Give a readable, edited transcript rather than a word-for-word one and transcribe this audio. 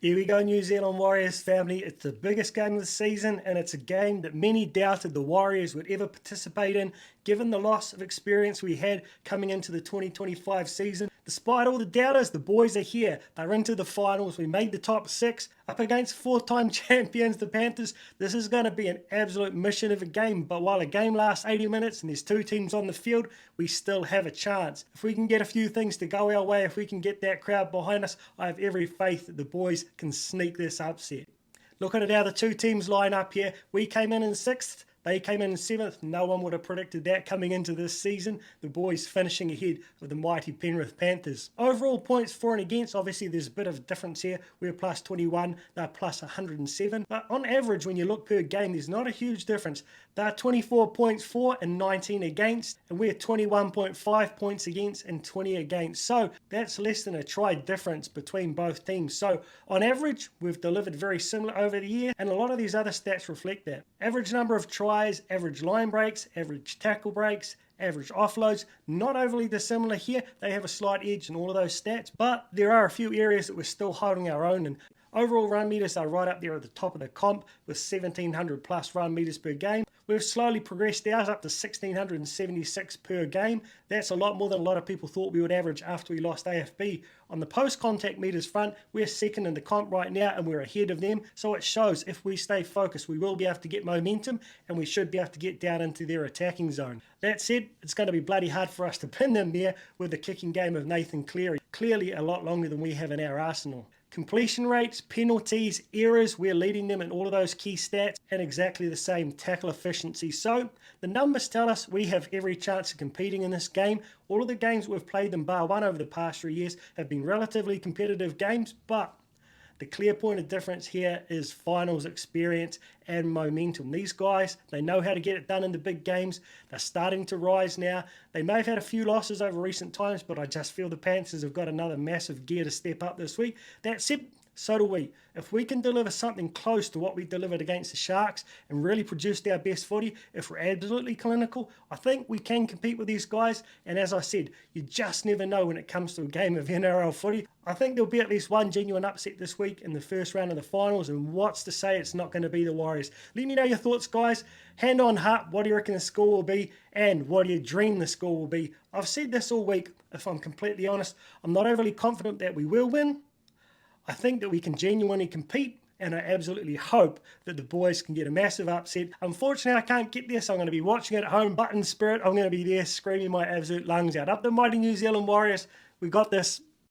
Here we go, New Zealand Warriors family. It's the biggest game of the season, and it's a game that many doubted the Warriors would ever participate in, given the loss of experience we had coming into the 2025 season. Despite all the doubters, the boys are here. They're into the finals. We made the top six up against four-time champions, the Panthers. This is going to be an absolute mission of a game, but while a game lasts 80 minutes and there's two teams on the field, we still have a chance. If we can get a few things to go our way, if we can get that crowd behind us, I have every faith that the boys can sneak this upset. Looking at how the two teams line up here, we came in 6th. They came in 7th. No one would have predicted that coming into this season. The boys finishing ahead of the mighty Penrith Panthers. Overall points for and against, obviously there's a bit of a difference here. We're plus 21, they're plus 107. But on average, when you look per game, there's not a huge difference. They're 24 points for and 19 against, and we're 21.5 points against and 20 against. So that's less than a try difference between both teams. So on average, we've delivered very similar over the year, and a lot of these other stats reflect that. Average number of tries, average line breaks, average tackle breaks, average offloads, not overly dissimilar here. They have a slight edge in all of those stats, but there are a few areas that we're still holding our own in. Overall run meters are right up there at the top of the comp with 1,700 plus run meters per game. We've slowly progressed ours up to 1,676 per game. That's a lot more than a lot of people thought we would average after we lost AFB. On the post-contact meters front, we're second in the comp right now and we're ahead of them. So it shows if we stay focused, we will be able to get momentum and we should be able to get down into their attacking zone. That said, it's going to be bloody hard for us to pin them there with the kicking game of Nathan Cleary. Clearly a lot longer than we have in our arsenal. Completion rates, penalties, errors, we're leading them in all of those key stats, and exactly the same tackle efficiency. So the numbers tell us we have every chance of competing in this game. All of the games we've played them bar one over the past 3 years have been relatively competitive games, but the clear point of difference here is finals experience and momentum. These guys, they know how to get it done in the big games. They're starting to rise now. They may have had a few losses over recent times, but I just feel the Panthers have got another massive gear to step up this week. That said, so do we. If we can deliver something close to what we delivered against the Sharks and really produced our best footy, if we're absolutely clinical, I think we can compete with these guys. And as I said, you just never know when it comes to a game of NRL footy. I think there'll be at least one genuine upset this week in the first round of the finals, and what's to say it's not going to be the Warriors. Let me know your thoughts, guys. Hand on heart, what do you reckon the score will be, and what do you dream the score will be? I've said this all week, if I'm completely honest. I'm not overly confident that we will win. I think that we can genuinely compete, and I absolutely hope that the boys can get a massive upset. Unfortunately, I can't get there, so I'm going to be watching it at home, but in spirit, I'm going to be there screaming my absolute lungs out. Up the mighty New Zealand Warriors. We got this.